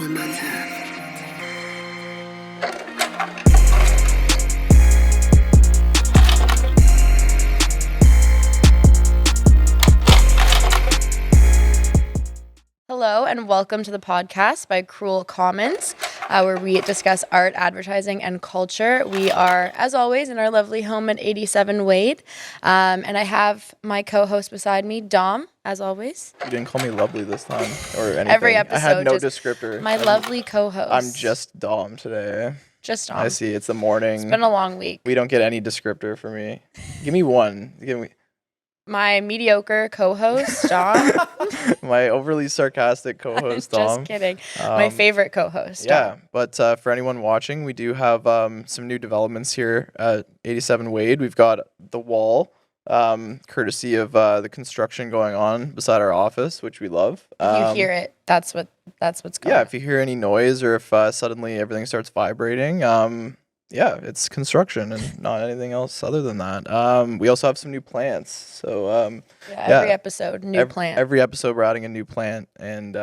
Hello and welcome to the podcast by Cruel Commons, where we discuss art, advertising, and culture. We are, as always, in our lovely home at 87 Wade, and I have my co-host beside me, Dom, as always. You didn't call me lovely this time or anything. Every episode. I had no descriptor. My lovely co-host. I'm just Dom today. Just Dom. I see. It's the morning. It's been a long week. We don't get any descriptor for me. Give me one. Give me my mediocre co-host, Dom. My overly sarcastic co-host, Dom. Just kidding. My favorite co-host, Yeah, Dom. but for anyone watching, we do have some new developments here at 87 Wade. We've got the wall, courtesy of the construction going on beside our office, which we love. If you hear it, that's what's going on. Yeah, if you hear any noise or if suddenly everything starts vibrating, yeah, it's construction and not anything else other than that. We also have some new plants. So every episode, new plant. Every episode we're adding a new plant. And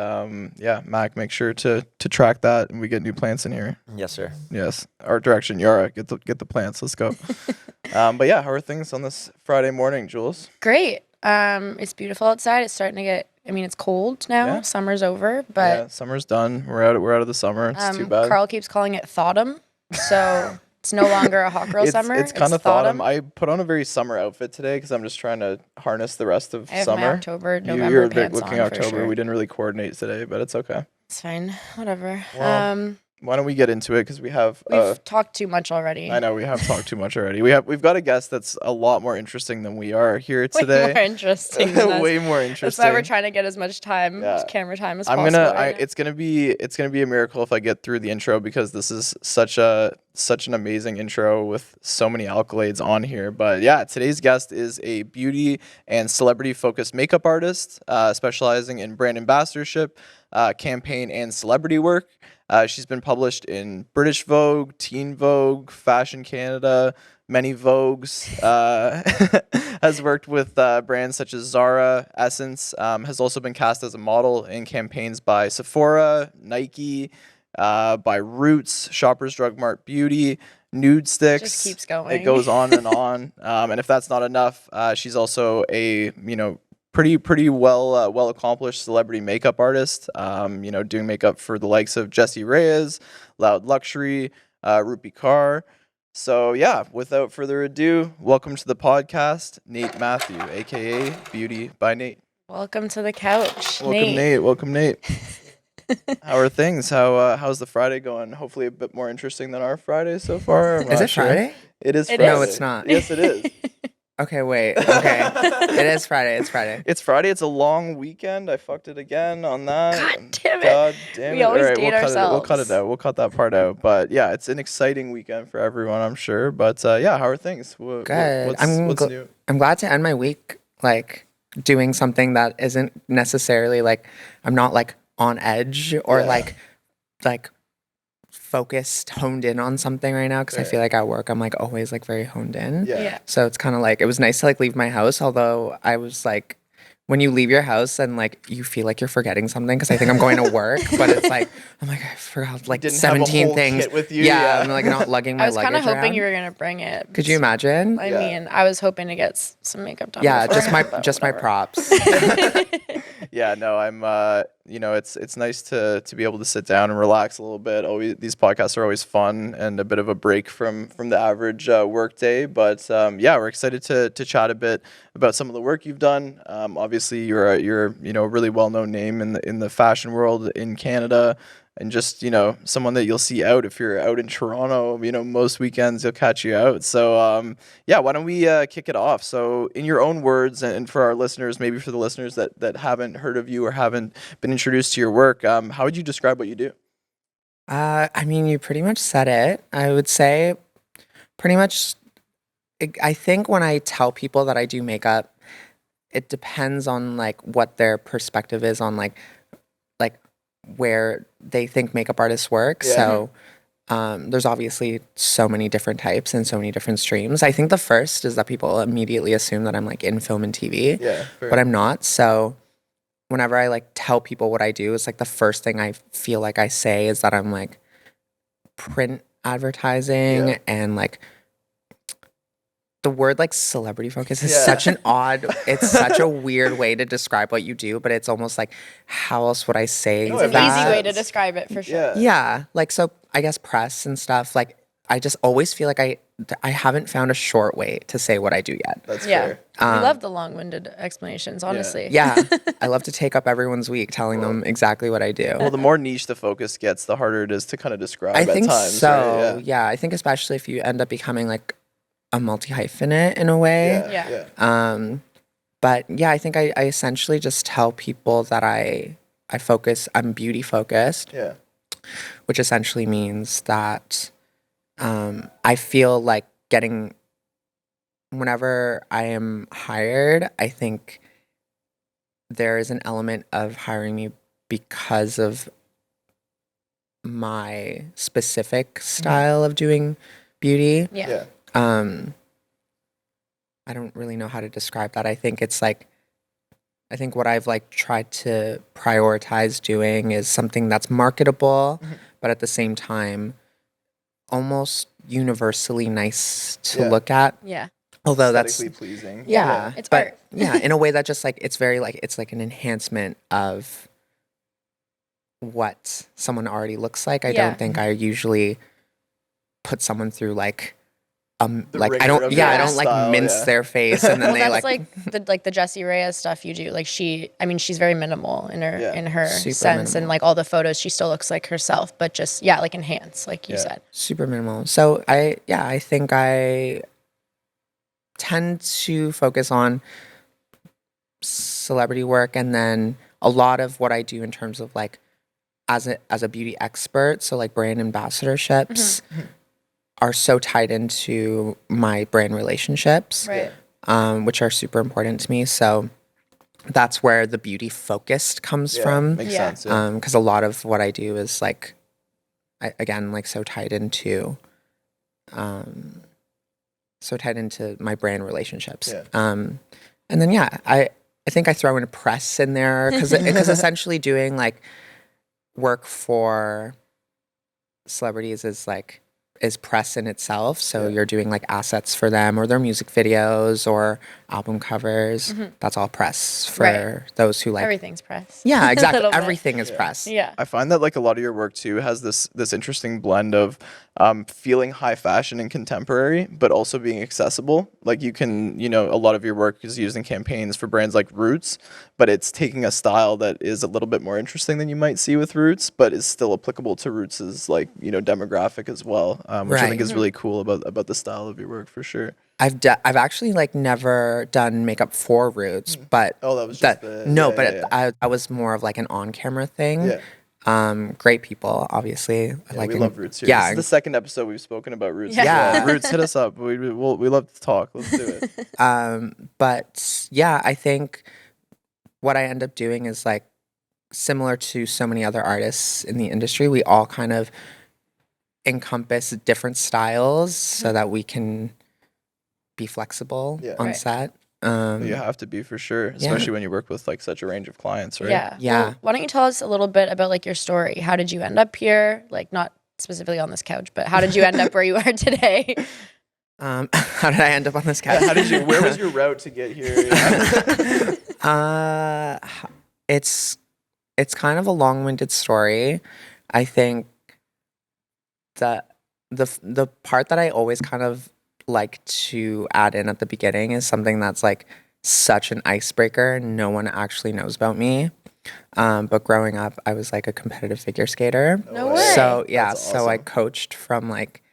yeah, Mac, make sure to track that and we get new plants in here. Yes, sir. Yes. Art direction, Yara, get the plants. Let's go. But yeah, how are things on this Friday morning, Jules? Great. It's beautiful outside. It's starting to get, it's cold now. Yeah. Summer's over, but yeah, summer's done. We're out of the summer. It's too bad. Carl keeps calling it Thaughtum. So it's no longer a hot girl summer. It's kind of Thaughtum. I put on a very summer outfit today because I'm just trying to harness the rest of I have summer. My October, November You're pants looking on October. For sure. We didn't really coordinate today, but it's okay. It's fine. Whatever. Well, why don't we get into it? Because we've talked too much already. I know we have talked too much already. We've got a guest that's a lot more interesting than we are here today. Way more interesting. Than us. Way more interesting. That's why we're trying to get as much camera time as possible. It's gonna be a miracle if I get through the intro because this is such an amazing intro with so many accolades on here. But yeah, today's guest is a beauty and celebrity focused makeup artist, specializing in brand ambassadorship, campaign and celebrity work. She's been published in British Vogue, Teen Vogue, Fashion Canada, many Vogues, has worked with brands such as Zara, Essence, has also been cast as a model in campaigns by Sephora, Nike, by Roots, Shoppers Drug Mart Beauty, Nude Sticks. Just keeps going. It goes on and on. And if that's not enough, she's also a, pretty well accomplished celebrity makeup artist, doing makeup for the likes of Jessie Reyes, Loud Luxury, Rupi Kaur. So yeah, without further ado, welcome to the podcast, Nate Matthew, aka Beauty by Nate. Welcome to the couch. Welcome Nate. How are things? How's the Friday going? Hopefully a bit more interesting than our Friday so far. Is it Friday? It is Friday. No, it's not. Yes, it is. Okay, wait. Okay. It is Friday. It's Friday. It's Friday. It's a long weekend. I fucked it again on that. God damn it. We always date ourselves. We'll cut it out. We'll cut that part out. But yeah, it's an exciting weekend for everyone, I'm sure. But yeah, how are things? Good. What's new? I'm glad to end my week doing something that isn't necessarily I'm not on edge or like focused, honed in on something right now because I feel like at work I'm always very honed in. Yeah. So it's kind of it was nice to leave my house, although I was when you leave your house and you feel like you're forgetting something because I think I'm going to work, but it's I forgot 17 things. Kit with you. Yeah, I'm not lugging my luggage. I was kind of hoping around. you were gonna bring it. Could you imagine? I mean, I was hoping to get some makeup done. Yeah, before, just my props. Yeah, no, I'm it's nice to be able to sit down and relax a little bit. These podcasts are always fun and a bit of a break from the average work day. But yeah, we're excited to chat a bit about some of the work you've done. Obviously, you're a really well-known name in the fashion world in Canada. And just, someone that you'll see out if you're out in Toronto, most weekends you'll catch you out. So, yeah, why don't we kick it off? So in your own words and for our listeners, maybe for the listeners that haven't heard of you or haven't been introduced to your work, how would you describe what you do? You pretty much said it. I would say pretty much, I think when I tell people that I do makeup, it depends on what their perspective is on where they think makeup artists work. Yeah. So there's obviously so many different types and so many different streams. I think the first is that people immediately assume that I'm in film and TV, but I'm not. So whenever I like tell people what I do, it's like the first thing I feel like I say is that I'm like print advertising and like the word like celebrity focus is such an odd, it's such a weird way to describe what you do, but it's almost like, how else would I say It's an that? easy way to describe it for sure. Yeah. Like, so I guess press and stuff, like I just always feel like I haven't found a short way to say what I do yet. That's fair. We love the long-winded explanations, honestly. Yeah. I love to take up everyone's week telling them exactly what I do. Well, the more niche the focus gets, the harder it is to kind of describe I at think times. so. Right? Yeah. I think especially if you end up becoming like a multi-hyphenate in a way. Yeah. But yeah, I think I essentially just tell people that I'm beauty focused. Yeah. Which essentially means that I feel like whenever I am hired, I think there is an element of hiring me because of my specific style of doing beauty. Yeah. I don't really know how to describe that. I think it's like, I think what I've like tried to prioritize doing is something that's marketable, but at the same time, almost universally nice to look at. Yeah. Although that's aesthetically pleasing. Yeah. It's but art. yeah, in a way that just like, it's very like, it's like an enhancement of what someone already looks like. I don't think I usually put someone through like like I don't like style, mince their face and then Well, they that's the Jessie Reyes stuff you do. Like she's very minimal in her Super sense, minimal. and like all the photos, she still looks like herself, but just like enhance, like you said. super minimal. So I think I tend to focus on celebrity work, and then a lot of what I do in terms of like as a beauty expert, so like brand ambassadorships are so tied into my brand relationships, Right. Which are super important to me. So that's where the beauty focused comes from. Makes sense. Yeah. Because a lot of what I do is like, again, like so tied into my brand relationships. Yeah. And then I think I throw in a press in there because essentially doing like work for celebrities is press in itself. So you're doing like assets for them or their music videos or album covers. That's all press for those who like Everything's press. Yeah, exactly. Little bit. Everything is press. Yeah. I find that like a lot of your work too has this interesting blend of feeling high fashion and contemporary, but also being accessible. Like you can, a lot of your work is used in campaigns for brands like Roots, but it's taking a style that is a little bit more interesting than you might see with Roots, but is still applicable to Roots' like, demographic as well, which I think is really cool about the style of your work for sure. I've actually like never done makeup for Roots, but that was just I was more of like an on-camera thing. Yeah. Great people, obviously. We love Roots here. Yeah, this is the second episode we've spoken about Roots. Yeah. Roots, hit us up. We love to talk. Let's do it. But yeah, I think what I end up doing is like similar to so many other artists in the industry. We all kind of encompass different styles so that we can be flexible on set. You have to be for sure, especially when you work with like such a range of clients, right? Yeah. Yeah. Well, why don't you tell us a little bit about like your story? How did you end up here? Like not specifically on this couch, but how did you end up where you are today? How did I end up on this couch? Where was your route to get here? It's kind of a long-winded story. I think that the part that I always kind of like to add in at the beginning is something that's like such an icebreaker and no one actually knows about me. But growing up, I was like a competitive figure skater. No way. So That's so I awesome. coached from like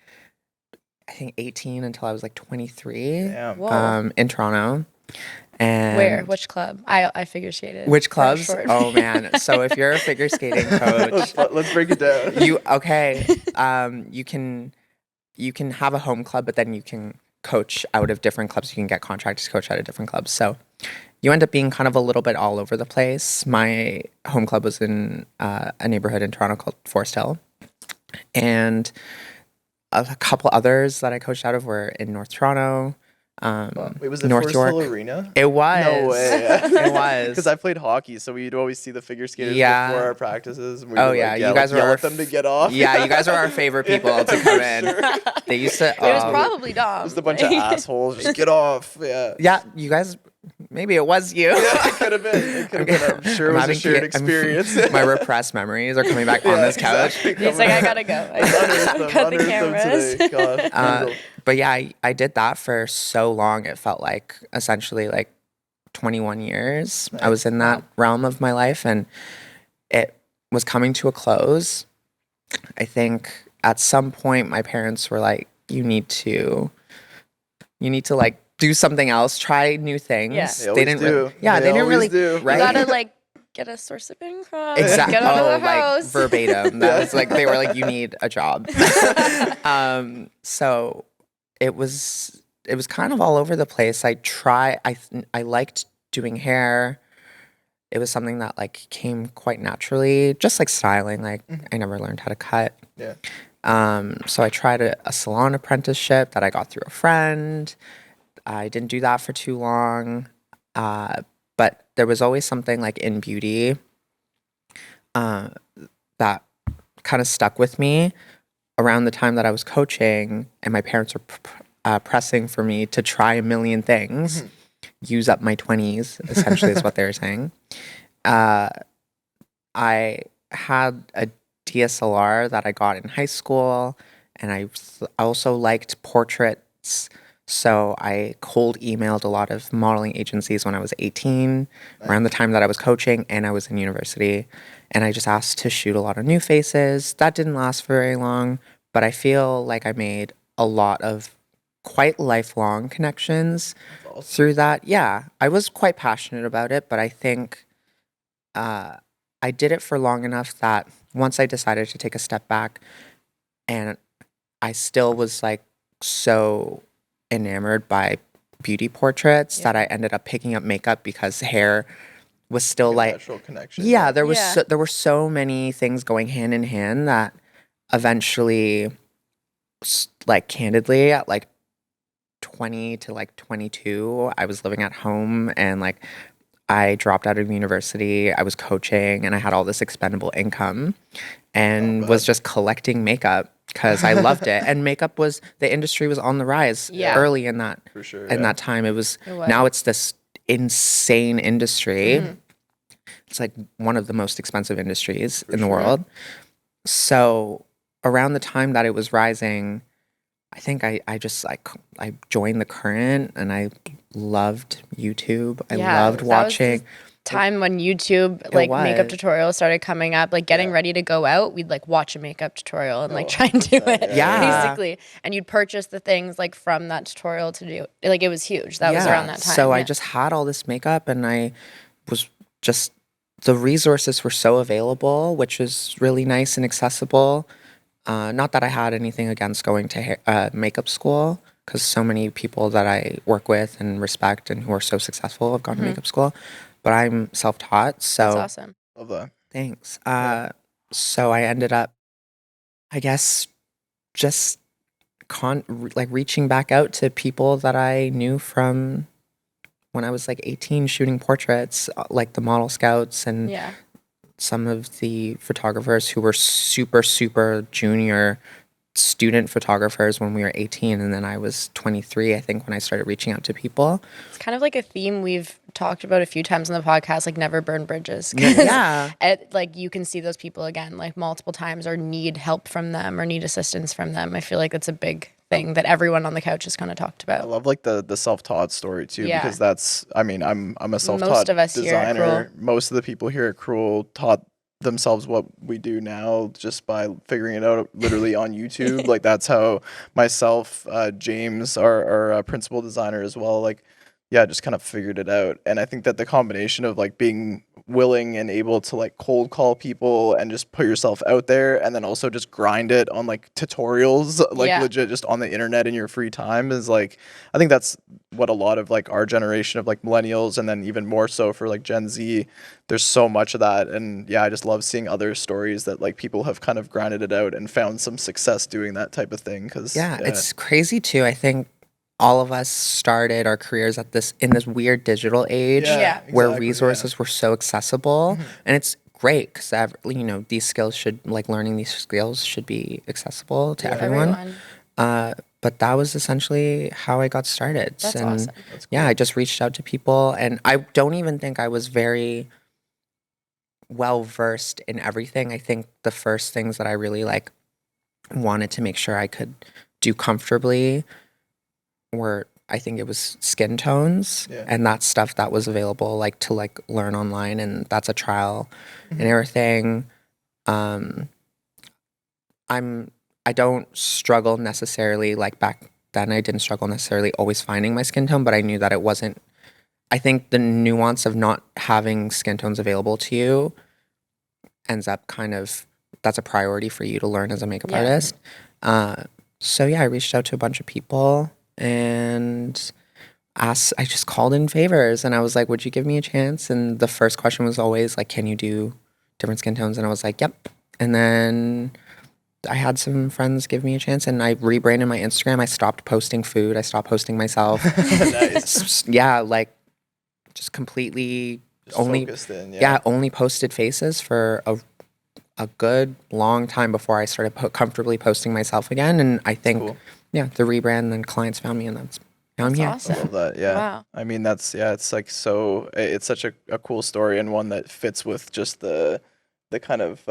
I think 18 until I was like 23. Damn. Whoa. In Toronto. And Where? Which club? I figure skated. which for a clubs? short- Oh man. So if you're a figure skating coach, Let's break it down. you can have a home club, but then you can coach out of different clubs. You can get contracted to coach out of different clubs. So you end up being kind of a little bit all over the place. My home club was in a neighborhood in Toronto called Forest Hill. And a couple others that I coached out of were in North Toronto, Wait, was it North Forest Hill York. Arena? It was. No way. It was. Because I played hockey, so we'd always see the figure skaters Yeah. before our practices. And we Oh would, yeah, like, you guys were yell our at them to get off. Yeah, you guys are our favorite people to come in. They used to. It was probably Dom. Just a bunch of assholes. Just get off. Yeah. Yeah, you guys. Maybe it was you. Yeah, it could have been. It could have been. I'm sure it was a shared experience. My repressed memories are coming back on this couch. Exactly. He's like, I gotta go. I gotta cut the cameras. Today. God, But yeah, I did that for so long. It felt like essentially like 21 years. I was in that realm of my life, and it was coming to a close. I think at some point my parents were like, you need to like do something else, try new things. Yeah. They didn't do. They didn't really do. right? You gotta like get a source of income. Exactly. Get out of the like house. verbatim. That was like they were like, you need a job. So it was kind of all over the place. I liked doing hair. It was something that like came quite naturally, just like styling. Like I never learned how to cut. Yeah. So I tried a salon apprenticeship that I got through a friend. I didn't do that for too long. But there was always something like in beauty that kind of stuck with me around the time that I was coaching, and my parents were pressing for me to try a million things, use up my 20s, essentially is what they were saying. I had a DSLR that I got in high school, and I also liked portraits. So I cold emailed a lot of modeling agencies when I was 18, around the time that I was coaching and I was in university. And I just asked to shoot a lot of new faces. That didn't last for very long, but I feel like I made a lot of quite lifelong connections through that. Yeah, I was quite passionate about it, but I think I did it for long enough that once I decided to take a step back, and I still was like so enamored by beauty portraits that I ended up picking up makeup because hair was still like natural connection. Yeah, there were so many things going hand in hand that eventually, like candidly, at like 20 to like 22, I was living at home, and like I dropped out of university. I was coaching, and I had all this expendable income, and was just collecting makeup because I loved it. And the industry was on the rise early in that. For sure. In that time, it was. Now it's this insane industry. It's like one of the most expensive industries in the world. So around the time that it was rising, I think I just like I joined the current, and I loved YouTube. I loved watching. Time when YouTube like makeup tutorials started coming up, like getting ready to go out, we'd like watch a makeup tutorial and like try and do it basically, and you'd purchase the things like from that tutorial to do, like it was huge. That was around that time. So I just had all this makeup, and I was just, the resources were so available, which was really nice and accessible. Not that I had anything against going to makeup school, because so many people that I work with and respect and who are so successful have gone to makeup school. But I'm self-taught, so that's awesome. Love that. Thanks. So I ended up, I guess, just like reaching back out to people that I knew from when I was like 18, shooting portraits, like the model scouts and some of the photographers who were super, super junior student photographers when we were 18, and then I was 23, I think, when I started reaching out to people. It's kind of like a theme we've talked about a few times on the podcast, like never burn bridges. Like you can see those people again like multiple times, or need help from them, or need assistance from them. I feel like that's a big thing that everyone on the couch has kind of talked about. I love like the self-taught story too, because that's, I mean, I'm a self-taught Most of us designer. here at Most of the people here at Cruel taught themselves what we do now just by figuring it out literally on YouTube. Like that's how myself, James, our principal designer as well, like just kind of figured it out. And I think that the combination of like being willing and able to like cold call people and just put yourself out there, and then also just grind it on like tutorials, like legit just on the internet in your free time, is like, I think that's what a lot of like our generation of like millennials, and then even more so for like Gen Z, there's so much of that. And I just love seeing other stories that like people have kind of grinded it out and found some success doing that type of thing. Cause it's crazy too. I think all of us started our careers in this weird digital age Yeah. where exactly, resources were so accessible, and it's great because these skills should learning these skills should be accessible to everyone. But that was essentially how I got started. That's and awesome. I just reached out to people, and I don't even think I was very well versed in everything. I think the first things that I really wanted to make sure I could do comfortably were, I think it was skin tones, and that's stuff that was available to learn online, and that's a trial and error thing. I don't struggle necessarily, back then I didn't struggle necessarily always finding my skin tone, but I knew that it wasn't. I think the nuance of not having skin tones available to you ends up that's a priority for you to learn as a makeup artist. So I reached out to a bunch of people and I just called in favors, and I was like, would you give me a chance? And the first question was always like, can you do different skin tones? And I was like, yep. And then I had some friends give me a chance, and I rebranded my Instagram. I stopped posting food. I stopped posting myself. Nice. Just completely Just only focused in, only posted faces for a good long time before I started comfortably posting myself again. And I think Cool. the rebrand, then clients found me, and now I'm here. Awesome. I love that. Yeah. Wow. I mean, it's it's such a cool story, and one that fits with just the kind of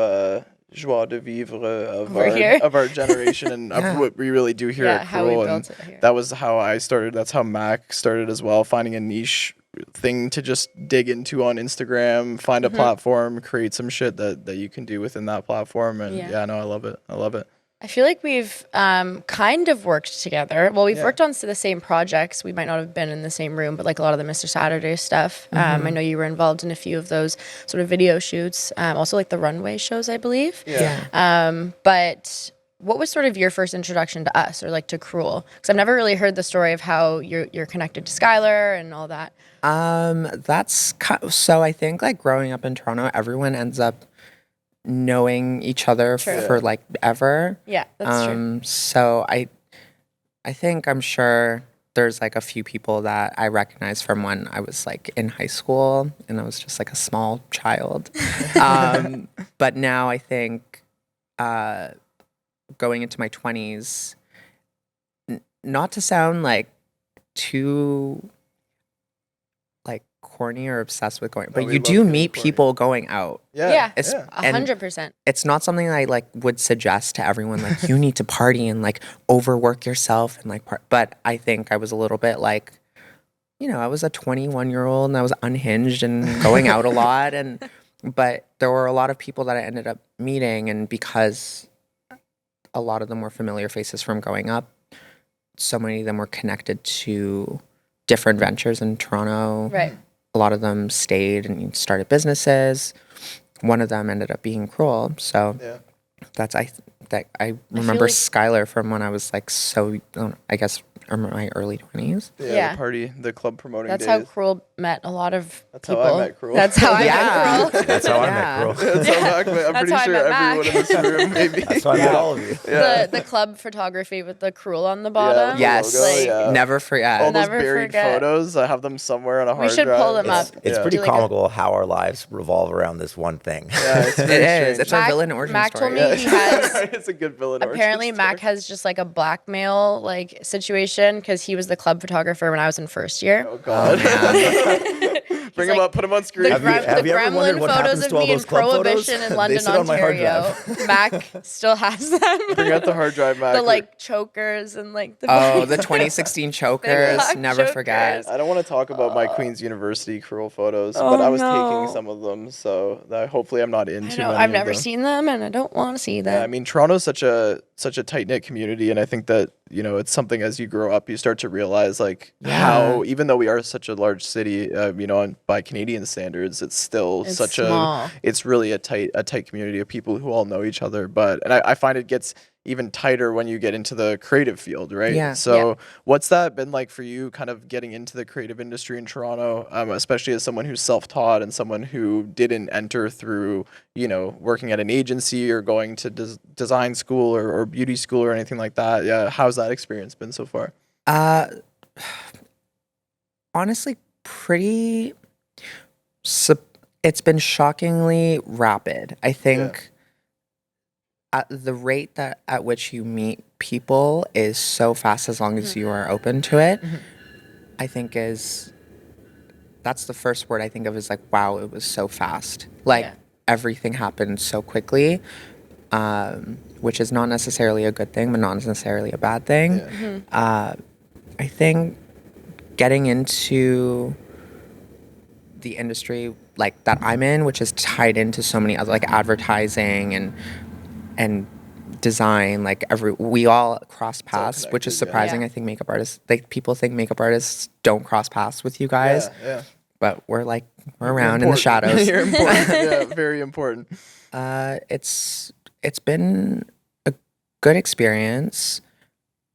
joie de vivre of our generation and of what we really do here at how we Cruel. built And it here. that was how I started. That's how Mac started as well, finding a niche thing to just dig into on Instagram, find a platform, create some shit that you can do within that platform. And no, I love it. I love it. I feel like we've kind of worked together. Well, we've worked on the same projects. We might not have been in the same room, but a lot of the Mr. Saturday stuff. I know you were involved in a few of those sort of video shoots. Also the runway shows, I believe. Yeah. But what was sort of your first introduction to us or to Cruel? Because I've never really heard the story of how you're connected to Skylar and all that. So I think growing up in Toronto, everyone ends up knowing each other for ever. Yeah, that's true. So I think I'm sure there's a few people that I recognize from when I was in high school and I was just a small child. But now I think going into my 20s, not to sound too corny or obsessed with going, but you do meet people going out. Yeah, 100%. It's not something I would suggest to everyone. You need to party and overwork yourself and but I think I was a little bit I was a 21-year-old and I was unhinged and going out a lot, but there were a lot of people that I ended up meeting, and because a lot of them were familiar faces from growing up, so many of them were connected to different ventures in Toronto. Right. A lot of them stayed and started businesses. One of them ended up being Cruel. So I remember Skylar from when I was I guess in my early 20s. Yeah. The club promoting That's days. how Cruel met a lot of people. How I met Cruel. That's how I met Cruel. That's how I met Cruel. That's how Mac met. I'm That's pretty how I sure met everyone Mac. in this room maybe. That's how I met all of you. The club photography with the Cruel on the bottom. Yes. Logo, Never forget. All those Never buried forget. photos, I have them somewhere on a hard We should drive. pull them up. It's pretty Do like a- comical how our lives revolve around this one thing. Yeah, it's It very is. strange. It's our villain origin Mac story. told me he has. It's a good villain origin Apparently, story. Mac has just a blackmail situation because he was the club photographer when I was in first year. Oh God. Bring him up. Put him on screen. The, Have you ever gremlin wondered what photos happens of to all me in those club photos? Prohibition in They London, sit on my hard Ontario. Mac still has them. Bring out the hard drive, Mac. The chokers and the. The 2016 chokers. black Never chokers. forget. I don't want to talk about my Queen's University Cruel photos, but I was no. taking some of them, so hopefully I'm not in I too know. many I've of never them. seen them, and I don't want to see them. Yeah, I mean, Toronto's such a tight knit community, and I think that it's something as you grow up, you start to realize how, even though we are such a large city, and by Canadian standards, it's still It's such small. it's really a tight community of people who all know each other. And I find it gets even tighter when you get into the creative field, right? Yeah. So what's that been like for you, kind of getting into the creative industry in Toronto, especially as someone who's self-taught and someone who didn't enter through, working at an agency or going to design school or beauty school or anything like that? Yeah. How's that experience been so far? honestly pretty. It's been shockingly rapid. I think at the rate that at which you meet people is so fast as long as you are open to it. I think that's the first word I think of is like, wow, it was so fast. Like everything happened so quickly, which is not necessarily a good thing, but not necessarily a bad thing. I think getting into the industry like that I'm in, which is tied into so many other like advertising and design, like we all cross paths, which is connected, surprising. I think makeup artists, like people think makeup artists don't cross paths with you guys, but we're around in the shadows. You're important. Yeah, very important. It's been a good experience.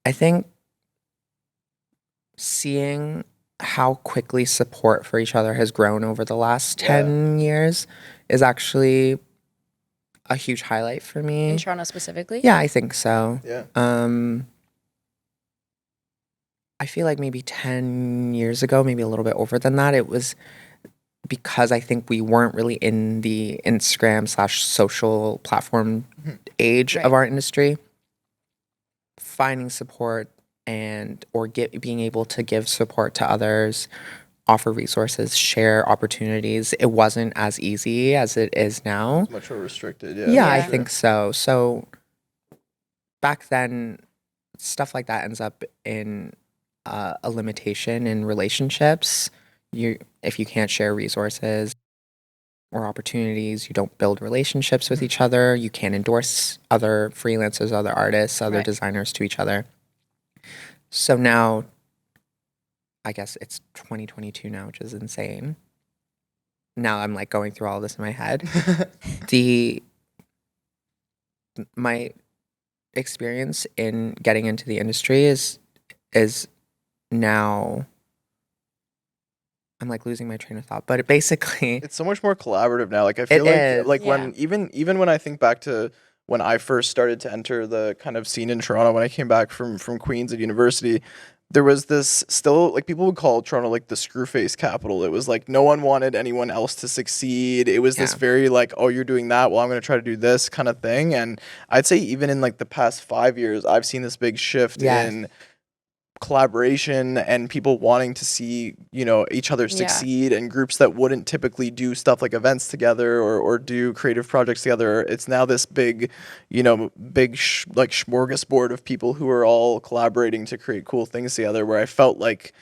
I think seeing how quickly support for each other has grown over the last 10 years is actually a huge highlight for me. In Toronto specifically? Yeah, I think so. Yeah. I feel like maybe 10 years ago, maybe a little bit over than that, it was because I think we weren't really in the Instagram/social platform age of our industry. Finding support or being able to give support to others, offer resources, share opportunities, it wasn't as easy as it is now. It's much more restricted. Yeah, I think so. So back then, stuff like that ends up in a limitation in relationships. If you can't share resources or opportunities, you don't build relationships with each other. You can't endorse other freelancers, other artists, other designers to each other. So now, I guess it's 2022 now, which is insane. Now I'm like going through all this in my head. My experience in getting into the industry is now, I'm like losing my train of thought, but it's so much more collaborative now. Like I feel like when even when I think back to when I first started to enter the kind of scene in Toronto, when I came back from Queens at university, there was this still, like, people would call Toronto like the screwface capital. It was like no one wanted anyone else to succeed. It was this very like, oh, you're doing that, well, I'm going to try to do this kind of thing. And I'd say even in like the past 5 years, I've seen this big shift in collaboration and people wanting to see, you know, each other succeed, and groups that wouldn't typically do stuff like events together or do creative projects together. It's now this big, you know, like smorgasbord of people who are all collaborating to create cool things together, where I felt like,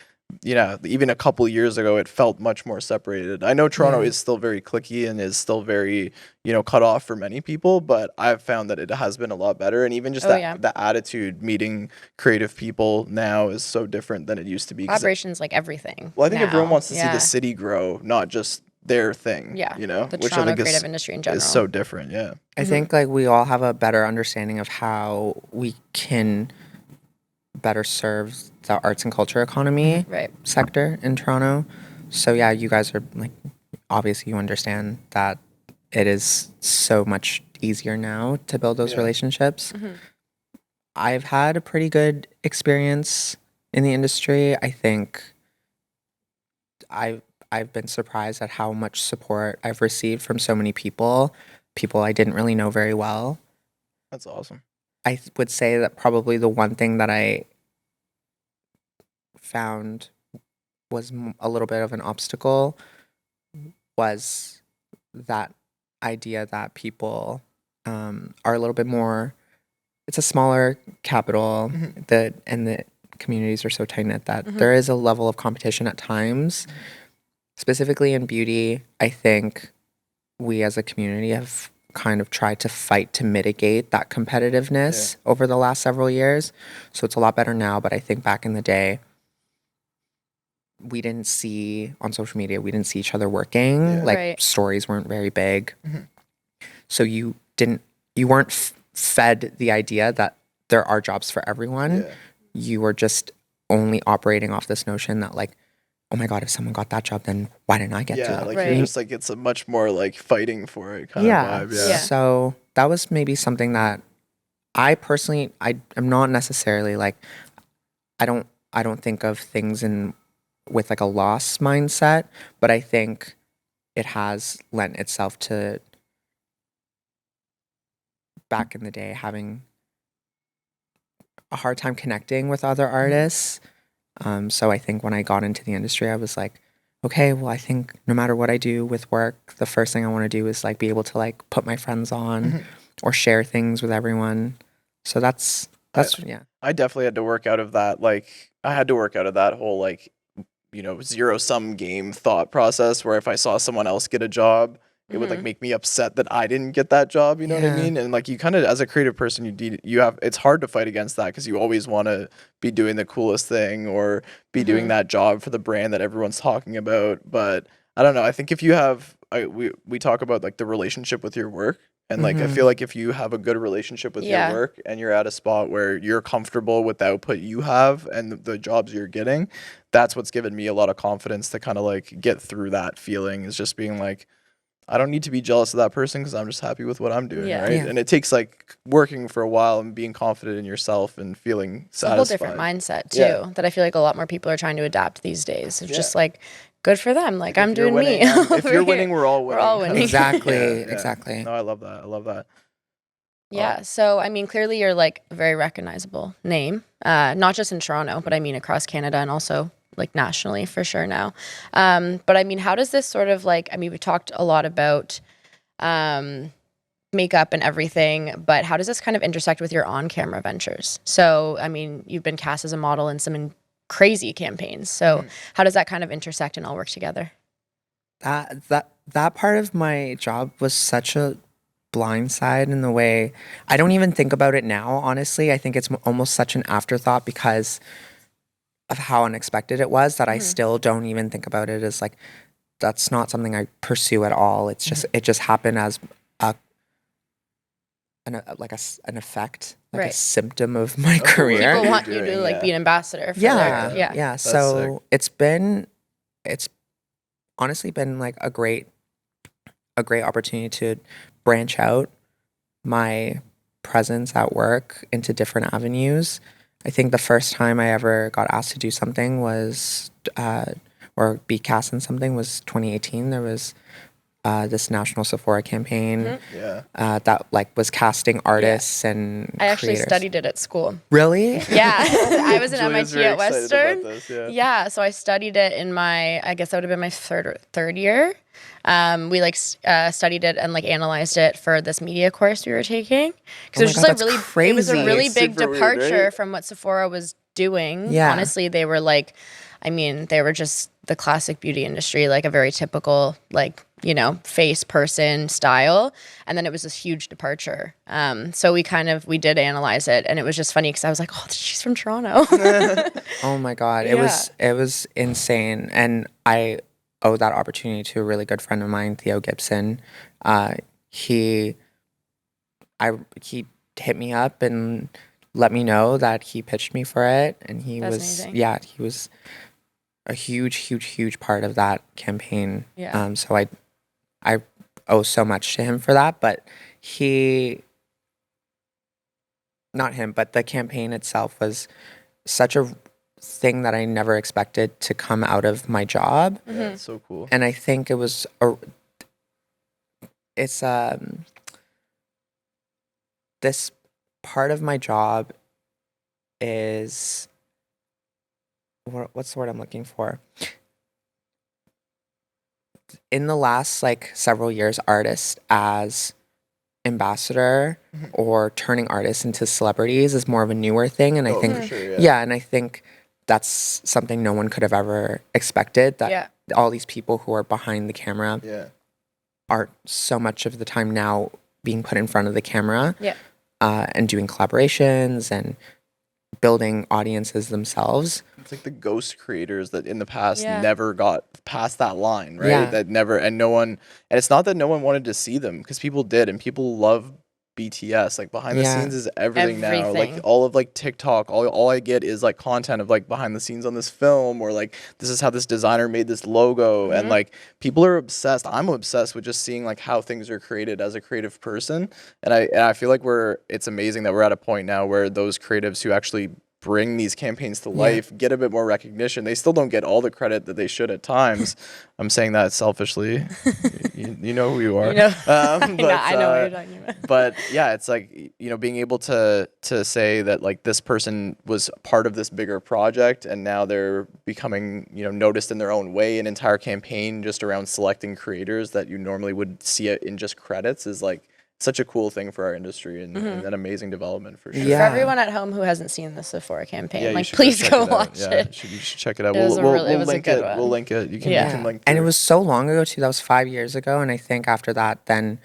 you know, even a couple years ago, it felt much more separated. I know Toronto is still very cliquey and is still very, you know, cut off for many people, but I've found that it has been a lot better. And even just the attitude, meeting creative people now is so different than it used to be. Collaboration's like everything. Well, I think everyone wants to see the city grow, not just their thing. Yeah, you know, the which Toronto I think creative industry in general is so different. Yeah, I think like we all have a better understanding of how we can better serve the arts and culture economy sector in Toronto. So yeah, you guys are like, obviously you understand that it is so much easier now to build those relationships. I've had a pretty good experience in the industry. I think I've been surprised at how much support I've received from so many people I didn't really know very well. That's awesome. I would say that probably the one thing that I found was a little bit of an obstacle was that idea that people are a little bit more, it's a smaller capital, and the communities are so tight-knit that there is a level of competition at times. Specifically in beauty, I think we as a community have kind of tried to fight to mitigate that competitiveness over the last several years. So it's a lot better now, but I think back in the day, we didn't see on social media, we didn't see each other working. Stories weren't very big. So you weren't fed the idea that there are jobs for everyone. You were just only operating off this notion that like, oh my God, if someone got that job, then why didn't I get to that? Like you're just like, it's a much more like fighting for it kind of vibe. So that was maybe something that I personally, I'm not necessarily like, I don't I don't think of things in with like a loss mindset, but I think it has lent itself to back in the day having a hard time connecting with other artists. So I think when I got into the industry, I was like, okay, well, I think no matter what I do with work, the first thing I want to do is like be able to like put my friends on or share things with everyone. So that's yeah. I definitely had to work out of that. Like, I had to work out of that whole, like, you know, zero sum game thought process where if I saw someone else get a job, it would like make me upset that I didn't get that job. You know what I Yeah. mean? And like, you kind of, as a creative person, you have, it's hard to fight against that because you always want to be doing the coolest thing or be doing that job for the brand that everyone's talking about. But I don't know. I think if you have, we talk about like the relationship with your work. And like, I feel like if you have a good relationship with your work and you're at a spot where you're comfortable with the output you have and the jobs you're getting, that's what's given me a lot of confidence to kind of like get through that feeling, is just being like, I don't need to be jealous of that person because I'm just happy with what I'm doing, right? Yeah. And it takes like working for a while and being confident in yourself and feeling It's a whole satisfied. different mindset too, Yeah. that I feel like a lot more people are trying to adapt these days. It's just like, good for them. Like, I'm If you're doing me. winning, if over you're here. winning, we're all winning. We're all winning. Exactly. Yeah. Exactly. No, I love that. I love that. Yeah. So, I mean, clearly you're like a very recognizable name, not just in Toronto, but I mean across Canada and also like nationally for sure now. But I mean, how does this sort of like, I mean, we talked a lot about makeup and everything, but how does this kind of intersect with your on-camera ventures? So, I mean, you've been cast as a model in some crazy campaigns. So, how does that kind of intersect and all work together? That part of my job was such a blind side in the way I don't even think about it now, honestly. I think it's almost such an afterthought because of how unexpected it was that I still don't even think about it as like that's not something I pursue at all. It's just it just happened as an effect, like a Right. symptom of my career. People want you doing, to like yeah. be an ambassador for Yeah, their, yeah. sick. So it's honestly been like a great opportunity to branch out my presence at work into different avenues. I think the first time I ever got asked to do something was or be cast in something was 2018. There was this national Sephora campaign Yeah. that like was casting artists and I actually creators. studied it at school. Really? Yeah, I was in Julia's MIT very at excited Western. about this, Yeah, so I studied it in my, I guess that would have been my third year. We like studied it and like analyzed it for this media course we were taking because Oh it was my just God, like that's really, it was a crazy. really It's big super weird, departure right? from what Sephora was doing. Yeah. Honestly, they were like, I mean, they were just the classic beauty industry, like a very typical, like, you know, face person style. And then it was this huge departure. So we did analyze it, and it was just funny because I was like, oh, she's from Toronto. Oh my God. It was insane. And I owe that opportunity to a really good friend of mine, Theo Gibson. He hit me up and let me know that he pitched me for it. And he That's was amazing. he was a huge part of that campaign. Yeah. So I owe so much to him for that. But not him, but the campaign itself was such a thing that I never expected to come out of my job. Yeah, it's so cool. And I think it's this part of my job is what's the word I'm looking for? In the last like several years, artists as ambassador or turning artists into celebrities is more of a newer thing. And I think for sure, and I think that's something no one could have ever expected, that all these people who are behind the camera are so much of the time now being put in front of the camera and doing collaborations and building audiences themselves. It's like the ghost creators that in the past Yeah. never got past that line, right? Yeah. That never, and no one, and it's not that no one wanted to see them because people did, and people love BTS. Like behind the Yeah. scenes is everything now. Like Everything. all of like TikTok, all I get is like content of like behind the scenes on this film, or like this is how this designer made this logo, and like people are obsessed. I'm obsessed with just seeing like how things are created as a creative person, and I feel like it's amazing that we're at a point now where those creatives who actually bring these campaigns to life, get a bit more recognition. They still don't get all the credit that they should at times. I'm saying that selfishly. You know who you are. You know, But, I know what you're talking about. but yeah, it's like, you know, being able to say that like this person was part of this bigger project and now they're becoming, you know, noticed in their own way. An entire campaign just around selecting creators that you normally would see it in just credits is like such a cool thing for our industry and an amazing development for sure. For everyone at home who hasn't seen the Sephora campaign, Yeah, you like should please check go it out. watch Yeah, it. you should check it out. It was We'll it was a link good it. one. We'll link it. You can link And it through. was so long ago too. That was 5 years ago, and I think after that, then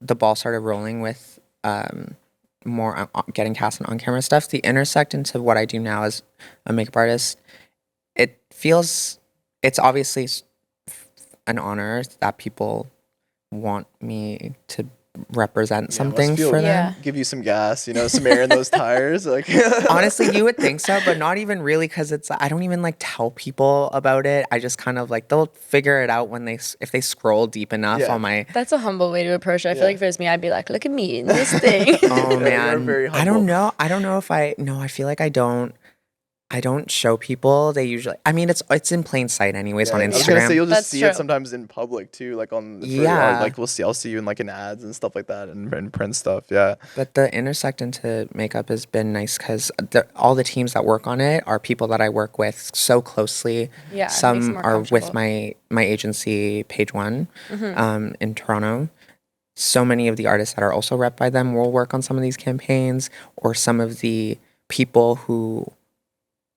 the ball started rolling with more getting cast and on camera stuff. The intersect into what I do now as a makeup artist, it's obviously an honor that people want me to represent something must feel- for Yeah. them. Give you some gas, you know, some air in those tires. Like Honestly, you would think so, but not even really, because I don't even like tell people about it. I just kind of like they'll figure it out when if they scroll deep enough Yeah. on my. That's a humble way to approach it. I feel like if it was me, I'd be like, look at me in this thing. Oh you're man, very I don't humble. know. I don't know if I feel like I don't show people. They usually. I mean, it's in plain sight anyways on I was gonna say Instagram. you'll just That's see true. it sometimes in public too, like on Yeah. like I'll see you in like in ads and stuff like that and print stuff. Yeah. But the intersect into makeup has been nice because all the teams that work on it are people that I work with so closely. Yeah, it makes it Some more are with comfortable. my agency, Page One, in Toronto. So many of the artists that are also rep by them will work on some of these campaigns, or some of the people who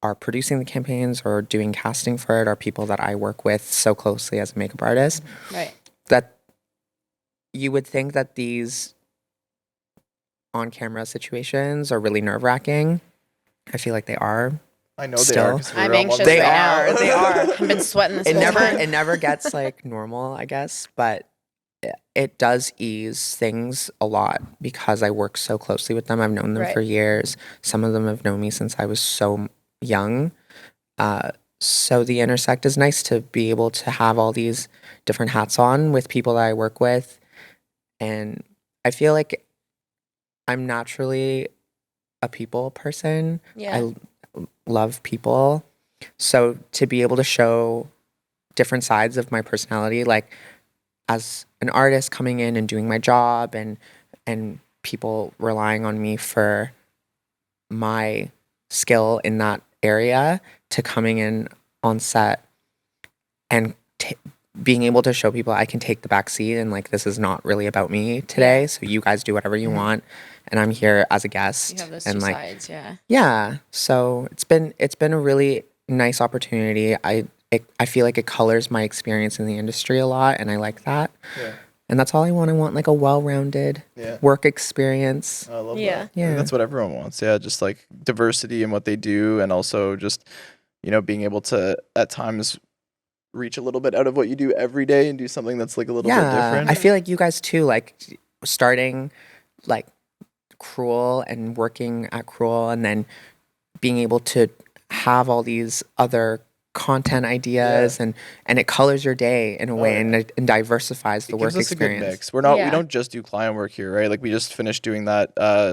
are producing the campaigns or doing casting for it are people that I work with so closely as a makeup artist Right. that you would think that these on-camera situations are really nerve-wracking. I feel like they are. I know Still. they are. 'Cause we're I'm all on anxious the- They right are, now. they are. I've been sweating this It whole never time. gets like normal, I guess, but it does ease things a lot because I work so closely with them. I've known them for Right. years. Some of them have known me since I was so young. So the intersect is nice to be able to have all these different hats on with people that I work with. And I feel like I'm naturally a people person. Yeah. I love people. So to be able to show different sides of my personality, like as an artist coming in and doing my job and people relying on me for my skill in that area, to coming in on set and being able to show people I can take the back seat and like this is not really about me today, so you guys do whatever you want and I'm here as a guest. You have those and two like sides, yeah. yeah, so it's been a really nice opportunity. I feel like it colors my experience in the industry a lot, and I like that. Yeah. And that's all I want. I want like a well-rounded work experience. I love Yeah. that. Yeah. That's what everyone wants. Yeah, just like diversity in what they do, and also just, you know, being able to at times reach a little bit out of what you do every day and do something that's like a little bit different. I feel like you guys too, like starting like Cruel and working at Cruel, and then being able to have all these other content ideas and it colors your day in a way and diversifies the It work gives us experience. a good mix. We Yeah. don't just do client work here, right? Like we just finished doing that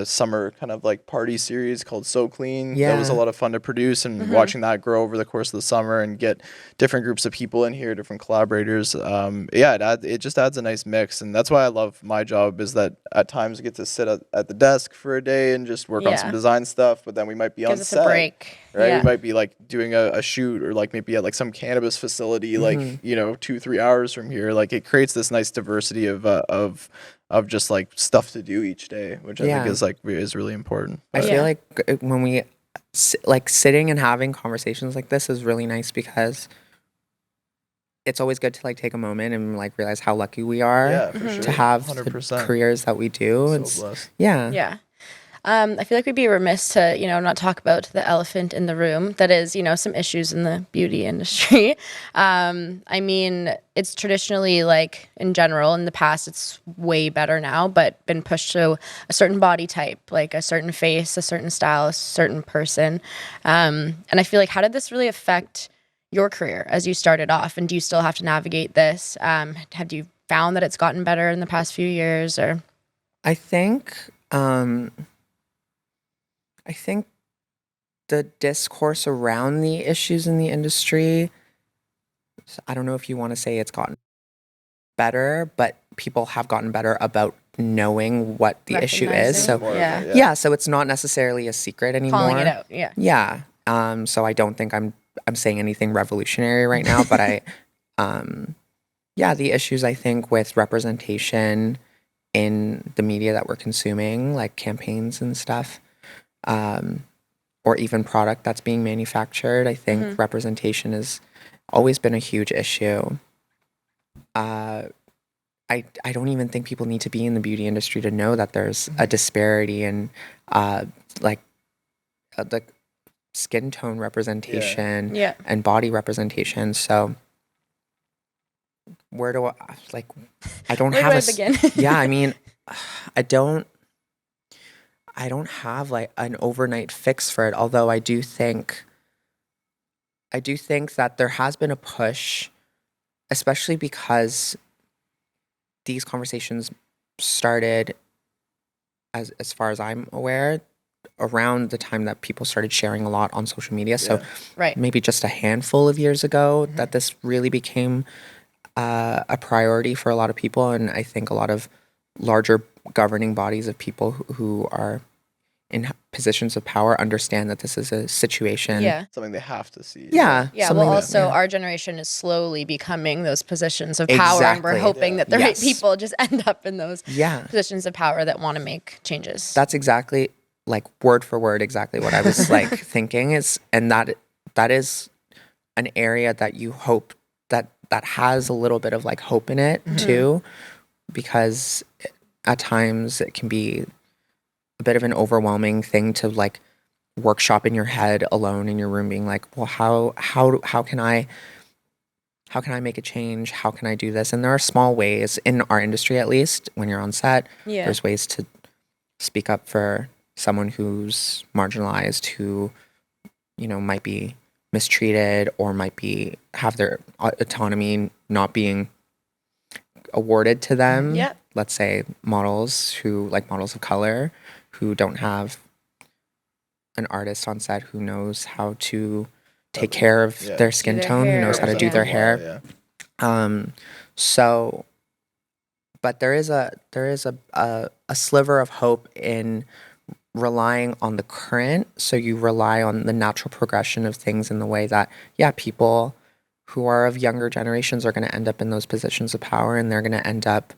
summer kind of like party series called So Clean. That was a Yeah. lot of fun to produce, and watching that grow over the course of the summer and get different groups of people in here, different collaborators. It just adds a nice mix, and that's why I love my job, is that at times we get to sit at the desk for a day and just work on some Yeah. design stuff, but then we might be on Gives us set. a break. Right, Yeah. we might be like doing a shoot, or like maybe at like some cannabis facility, like 2-3 hours from here. Like it creates this nice diversity of just like stuff to do each day, which I think is really important. I But feel like when we like sitting and having conversations like this is really nice, because it's always good to like take a moment and like realize how lucky we are yeah, for sure. to have the 100%. careers that we do. So It's blessed. yeah. Yeah. I feel like we'd be remiss to, not talk about the elephant in the room. That is, some issues in the beauty industry. I mean, it's traditionally like in general, in the past, it's way better now, but been pushed to a certain body type, like a certain face, a certain style, a certain person. And I feel like, how did this really affect your career as you started off? And do you still have to navigate this? Have you found that it's gotten better in the past few years, or? I think the discourse around the issues in the industry, I don't know if you want to say it's gotten better, but people have gotten better about knowing what the issue is. Recognizing. So More of Yeah. it, yeah, so it's not necessarily a secret anymore. Calling it out. Yeah. Yeah. So I don't think I'm saying anything revolutionary right now, but yeah, the issues I think with representation in the media that we're consuming, like campaigns and stuff, or even product that's being manufactured, I think representation has always been a huge issue. I don't even think people need to be in the beauty industry to know that there's a disparity in like the skin tone representation Yeah. and body representation. So where do I don't Where have do I a begin? yeah, I mean, I don't have like an overnight fix for it, although I do think that there has been a push, especially because these conversations started, as far as I'm aware, around the time that people started sharing a lot on social media. So Right. maybe just a handful of years ago that this really became a priority for a lot of people. And I think a lot of larger governing bodies of people who are in positions of power understand that this is a situation. Yeah. Something they have to see. Yeah. Yeah, something well, that- also, yeah. our generation is slowly becoming those positions of power, and we're Exactly. hoping that the right Yes. people just end up in those Yeah. positions of power that want to make changes. That's exactly, like, word for word, exactly what I was like thinking is, and that is an area that you hope that has a little bit of like hope in it too, because at times it can be a bit of an overwhelming thing to like workshop in your head alone in your room, being like, well, how can I make a change? How can I do this? And there are small ways in our industry, at least when you're on set. Yeah. There's ways to speak up for someone who's marginalized, who might be mistreated or might be have their autonomy not being awarded to them. Yeah. Let's say models of color who don't have an artist on set who knows how to take care of their skin their tone, who knows hair, how to do yeah. their hair. So, but there is a sliver of hope in relying on the current. So you rely on the natural progression of things in the way that, yeah, people who are of younger generations are going to end up in those positions of power, and they're going to end up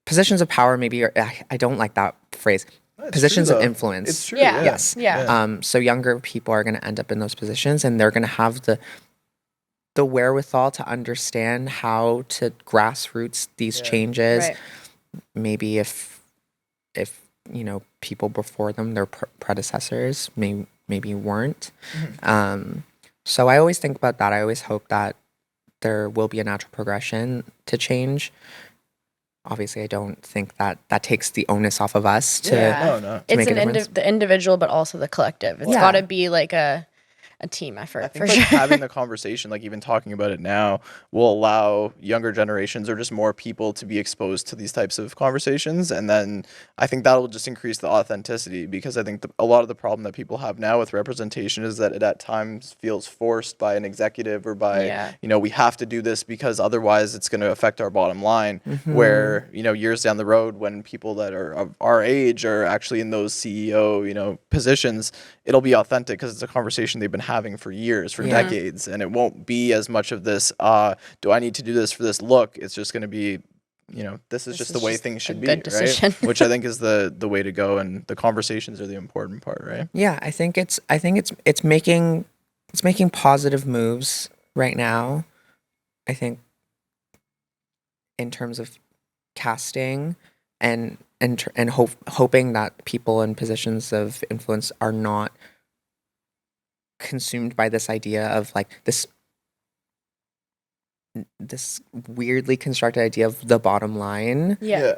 positions of power. Maybe I don't like that phrase. Positions of influence. It's true. Yeah. Yes. Yeah. So younger people are going to end up in those positions, and they're going to have the wherewithal to understand how to grassroots these changes. Right. Maybe if people before them, their predecessors, maybe weren't. So I always think about that. I always hope that there will be a natural progression to change. Obviously, I don't think that takes the onus off of us to. Yeah. No. It's make a difference. the individual, but also the collective. It's Yeah. got to be like a team effort I for think like sure. having the conversation, like even talking about it now, will allow younger generations or just more people to be exposed to these types of conversations, and then I think that will just increase the authenticity, because I think a lot of the problem that people have now with representation is that it at times feels forced by an executive or by Yeah. we have to do this because otherwise it's going to affect our bottom line. Where years down the road, when people that are of our age are actually in those CEO positions, it'll be authentic because it's a conversation they've been having for years, for decades, and it won't be as much of this do I need to do this for this look. It's just going to be this is just the way things should be, good decision. right? Which I think is the way to go, and the conversations are the important part, right? Yeah, I think it's making positive moves right now. I think in terms of casting and hoping that people in positions of influence are not consumed by this idea of like this weirdly constructed idea of the bottom line. Yeah.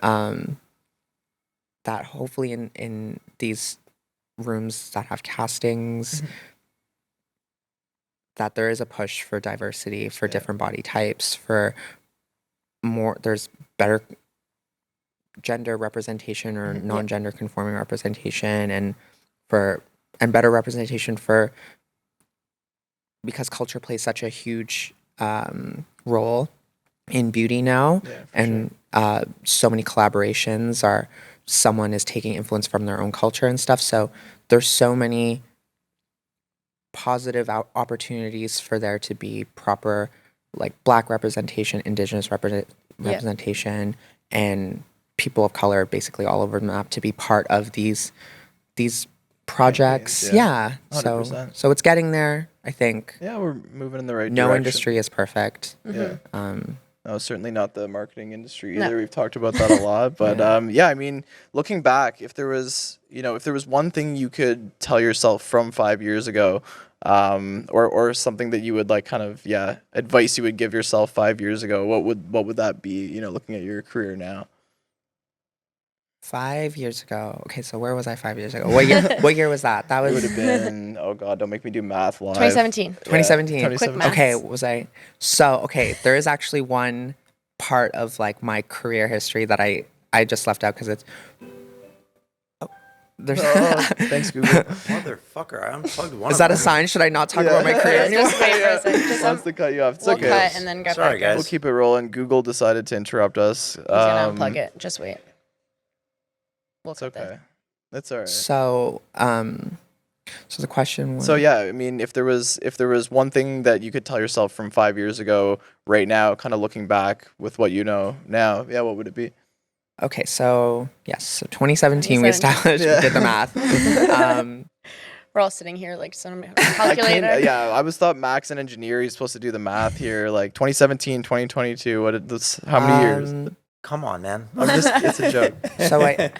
That hopefully in these rooms that have castings, that there is a push for diversity, for different body types, for there's better gender representation or non-gender conforming representation, and for and better representation for, because culture plays such a huge role in beauty now, Yeah, for and so many collaborations are, someone is taking influence from their own culture and stuff. So there's so many positive opportunities for there to be proper, like, Black representation, Indigenous representation, and people of color basically all over the map to be part of these projects. yeah. Yeah. 100%. So it's getting there, I think. Yeah, we're moving in the right No direction. industry is perfect. Yeah. Um, No, certainly not the marketing industry No. either. We've talked about that a lot, but yeah, I mean, looking back, if there was one thing you could tell yourself from 5 years ago, or something that you would like, kind of, advice you would give yourself 5 years ago, what would that be? Looking at your career now. 5 years ago. Okay, so where was I 5 years ago? What year? What year was that? That It would was have been, oh God, don't make me do math live. 2017. 2017. Yeah, Quick math. Okay, was I? So, okay, there is actually one part of like my career history that I just left out because it's. Oh, there's. Oh, thanks, Google. Motherfucker, I unplugged one. Is that a sign? Should I not talk about my career anymore? Just wait for a second. Just, Wants to cut you off. It's we'll okay. cut and then get Sorry, back. guys. We'll keep it rolling. Google decided to interrupt us. He's gonna unplug it. Just wait. We'll It's cut this. okay. That's all right. So, so the question was. So yeah, I mean, if there was one thing that you could tell yourself from 5 years ago, right now, kind of looking back with what you know now, yeah, what would it be? Okay, so yes, so 2017 we 2017. established, we did the math. We're all sitting here like some I calculator. I was thought Max, an engineer, he's supposed to do the math here. Like 2017, 2022, how many years? Come on, man. It's a joke.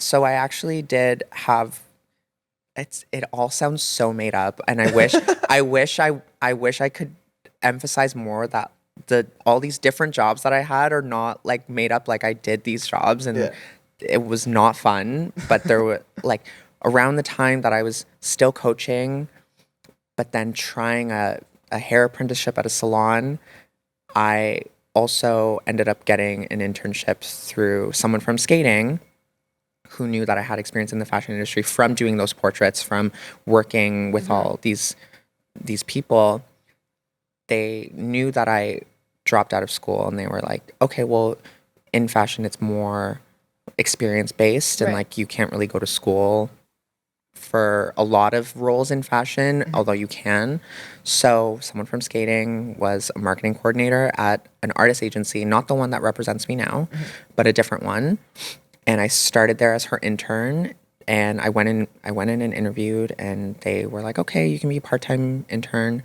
So I actually did have. It all sounds so made up, and I wish I could emphasize more that all these different jobs that I had are not like made up. Like, I did these jobs and it was not fun. But there were like, around the time that I was still coaching, but then trying a hair apprenticeship at a salon, I also ended up getting an internship through someone from skating who knew that I had experience in the fashion industry from doing those portraits, from working with all these people. They knew that I dropped out of school, and they were like, okay, well, in fashion, it's more experience based, and Right. like, you can't really go to school for a lot of roles in fashion, although you can. So someone from skating was a marketing coordinator at an artist agency, not the one that represents me now, but a different one. And I started there as her intern, and I went in and interviewed, and they were like, okay, you can be a part-time intern.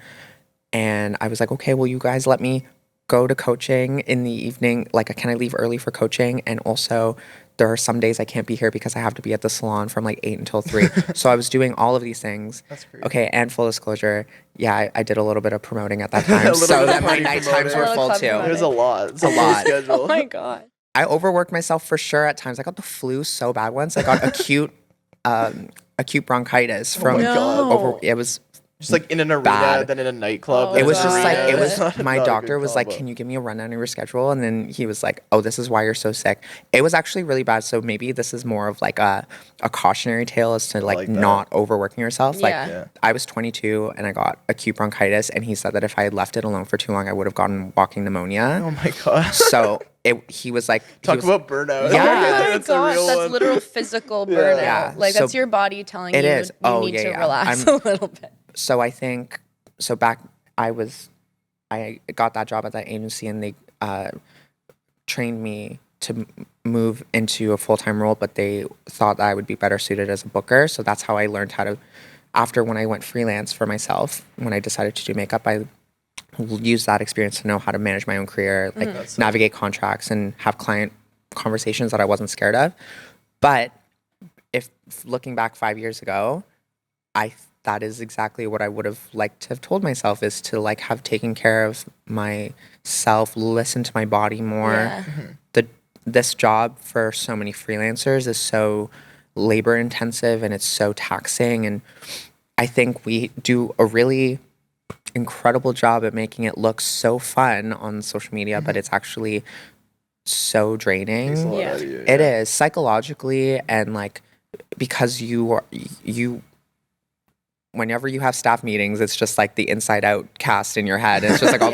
And I was like, okay, will you guys let me go to coaching in the evening? Like, can I leave early for coaching? And also, there are some days I can't be here because I have to be at the salon from like 8 until 3. So I was doing all of these things. That's crazy. Okay, and full disclosure, yeah, I did a little bit of promoting at that time, little so bit of that my party night promoting. times were A little full club too. promoting. There's a lot. It's a lot. lot. Schedule. Oh my god. I overworked myself for sure at times. I got the flu so bad once. I got acute bronchitis from my God. over. It was Just like in an arena, Bad. then in a nightclub. Oh, then it was an just arena. like it It's was. not My a doctor good was like, combo. "Can you give me a rundown of your schedule?" And then he was like, "Oh, this is why you're so sick." It was actually really bad. So maybe this is more of like a cautionary tale as to like like that. not overworking yourself. Like, Yeah. Yeah. I was 22 and I got acute bronchitis, and he said that if I had left it alone for too long, I would have gotten walking pneumonia. Oh my God. So he was like, Talk about burnout. Yeah. Oh my That's a gosh, real that's one. literal physical burnout. Yeah. Like, So that's your body telling it you is. you Oh, need yeah, to yeah. relax I'm- a little bit. So I think back I got that job at that agency, and they trained me to move into a full-time role, but they thought that I would be better suited as a booker. So that's how I learned how to, after when I went freelance for myself, when I decided to do makeup, I used that experience to know how to manage my own career, like navigate contracts and have client conversations that I wasn't scared of. But if looking back 5 years ago, that is exactly what I would have liked to have told myself, is to like have taken care of myself, listen to my body more. Yeah. This job for so many freelancers is so labor intensive and it's so taxing, and I think we do a really incredible job at making it look so fun on social media, but it's actually so draining. Takes a lot Yeah. out of you, It yeah. is psychologically, and like, because you whenever you have staff meetings, it's just like the Inside Out cast in your head. It's just like all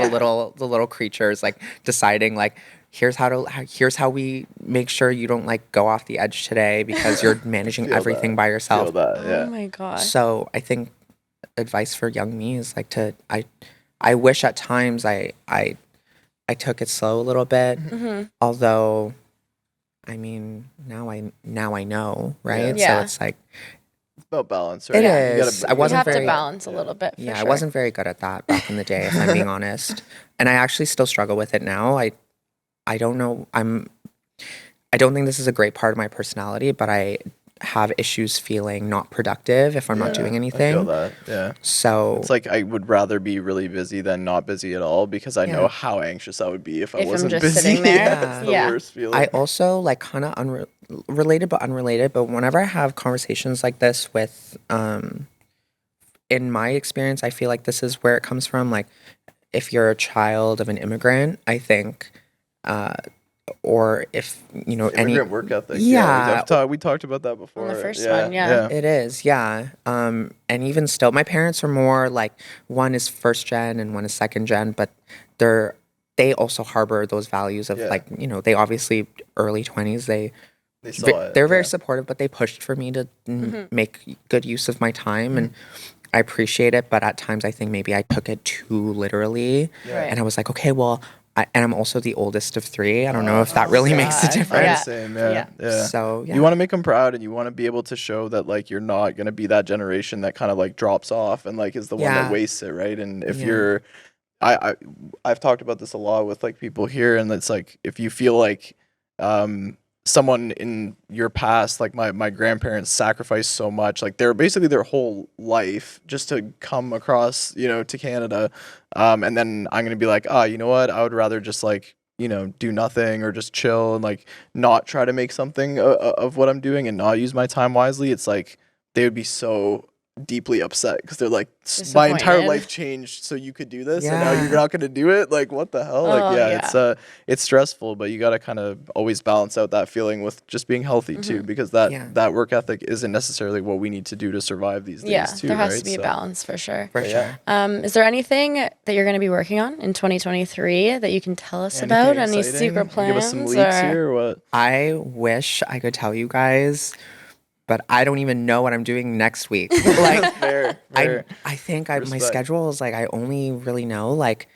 the little creatures like deciding like here's how we make sure you don't like go off the edge today because you're managing Feel everything that. by yourself. Feel that, yeah. Oh my gosh. So I think advice for young me is like I wish at times I took it slow a little bit. Although I mean now I know, right? Yeah. So it's like It's about balance, right? it You is. gotta- I You wasn't have very to balance a little bit. For yeah, sure. I wasn't very good at that back in the day, if I'm being honest. And I actually still struggle with it now. I don't know. I don't think this is a great part of my personality, but I have issues feeling not productive if I'm not doing I anything. feel that, yeah. So It's like I would rather be really busy than not busy at all because I know Yeah. how anxious I would be if I If I'm wasn't just busy. sitting there. Yeah, it's the Yeah. worst feeling. I also like kind of related but unrelated, but whenever I have conversations like this with in my experience, I feel like this is where it comes from. Like if you're a child of an immigrant, I think or if you know any Immigrant work ethic. Yeah. We talked about that before. the first one, yeah. It is, yeah. And even still, my parents are more like one is first gen and one is second gen, but they also harbor those values of Yeah. like, you know, they obviously early 20s, They saw it. they're very yeah. supportive, but they pushed for me to make good use of my time and I appreciate it, but at times I think maybe I took it too literally. Right. And I was like, okay, well, and I'm also the oldest of three. I don't know if that really makes a God. I'm difference. the same, Yeah. yeah. So, yeah. You want to make them proud and you want to be able to show that like you're not going to be that generation that kind of like drops off and like is the one that Yeah. wastes it, right? And if Yeah. you're I've talked about this a lot with like people here and it's like if you feel like someone in your past, like my grandparents sacrificed so much, like they're basically their whole life just to come across, you know, to Canada. And then I'm going to be like, you know what? I would rather just like, you know, do nothing or just chill and like not try to make something of what I'm doing and not use my time wisely. It's like they would be so deeply upset because they're like, my entire Disappointed. life changed so you could do this and now Yeah. you're not going to do it. Like, what the hell? Like, Oh, yeah. it's stressful, but you got to kind of always balance out that feeling with just being healthy too, because Yeah. that work ethic isn't necessarily what we need to do to survive these days Yeah, too. there has right? to be a So- balance for sure. For Yeah. sure. Is there anything that you're going to be working on in 2023 that you can tell us Anything about? Any exciting? secret You plans? Give us some leaks or- here or what? I wish I could tell you guys, but I don't even know what I'm doing next week. Like, Fair. I think my Respect. schedule is like I only really know like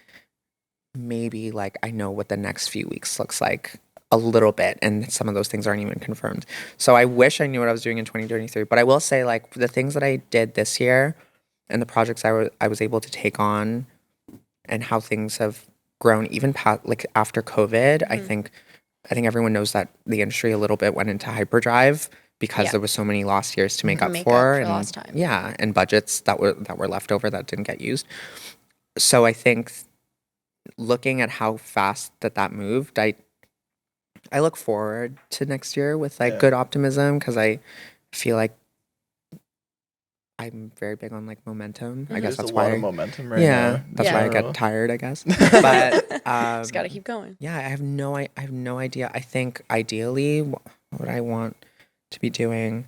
maybe like I know what the next few weeks looks like a little bit, and some of those things aren't even confirmed. So I wish I knew what I was doing in 2023. But I will say like the things that I did this year and the projects I was able to take on and how things have grown even like after COVID. I think everyone knows that the industry a little bit went into hyperdrive because Yeah. there was so many lost years to make up Make up for, for and lost time. yeah, and budgets that were left over that didn't get used. So I think looking at how fast that moved, I look forward to next year with like Yeah. good optimism because I feel like I'm very big on like momentum. I guess There's that's a lot why. of momentum right Yeah, now. that's Yeah. why I General. get tired, I guess. But Just got to keep going. yeah, I have no idea. I think ideally, what would I want to be doing?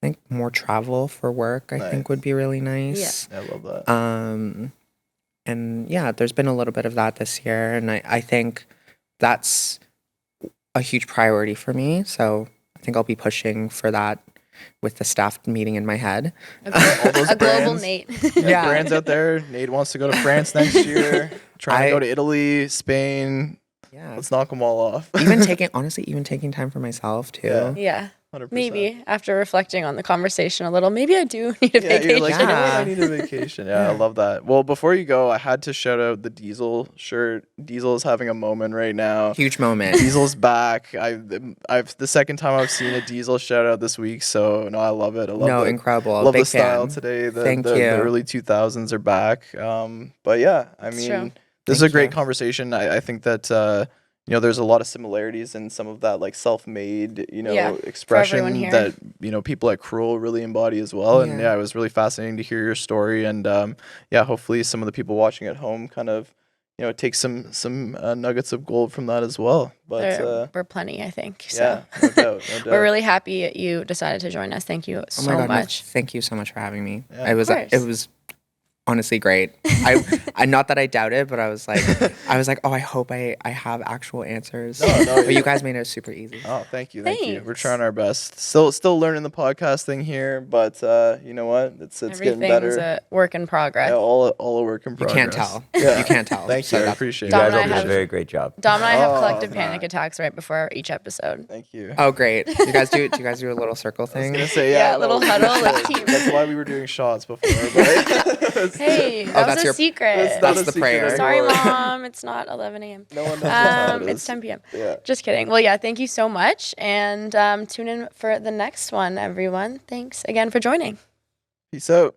I think more travel for work. I think would be really nice. I love that. And yeah, there's been a little bit of that this year, and I think that's a huge priority for me. So I think I'll be pushing for that with the staff meeting in my head. All those A global brands. Nate. Yeah. Brands out there. Nate wants to go to France next year. Trying to go to Italy, Spain. Yeah, Let's knock them all off. even taking time for myself too. Yeah. Yeah. 100%. Maybe after reflecting on the conversation a little, maybe I do need a Yeah, vacation. you're like, you know what? I Yeah. need a vacation. Yeah, I love that. Well, before you go, I had to shout out the Diesel shirt. Diesel is having a moment right now. Huge moment. Diesel's back. I've the second time I've seen a Diesel shout out this week. So no, I love it. I love No, it. incredible. Love Big the style fan. today. Thank The you. early 2000s are back. But yeah, I It's mean, true. this is a Thank great you. conversation. I think that you know, there's a lot of similarities in some of that like self-made, you know, Yeah, for everyone expression here. that, you know, people at Cruel really embody as well. And Yeah. yeah, it was really fascinating to hear your story. And yeah, hopefully some of the people watching at home kind of, take some nuggets of gold from that as well. But There were plenty, I think. So. yeah, no doubt, no doubt. We're really happy you decided to join us. Thank you Oh so my God, no, much. thank you so much for having me. Yeah. It course. was honestly great. I not that I doubted, but I was like, oh, I hope I have actual answers. No, but you guys made it super easy. Oh, thank you. We're Thanks. trying our best. Still learning the podcast thing here, but you know what? It's getting Everything's better. a work in progress. Yeah, all a work in You progress. can't tell. Yeah. You can't tell. Thank So you. I that's- appreciate You Dom it. guys and I all did a have- very great job. Dom and I have Oh, collective God. panic attacks right before each episode. Thank you. Oh, great. Do you guys do a little circle I was thing? gonna say Yeah, little huddle, let's that's team. That's why we were doing shots before. But Hey, that that's was a your- secret. not That's a the secret prayer. Sorry, anymore. Mom. It's not 11 a.m. No one knows what time it It's is. 10 p.m. Yeah. Just kidding. Well, yeah, thank you so much. And tune in for the next one, everyone. Thanks again for joining. Peace out.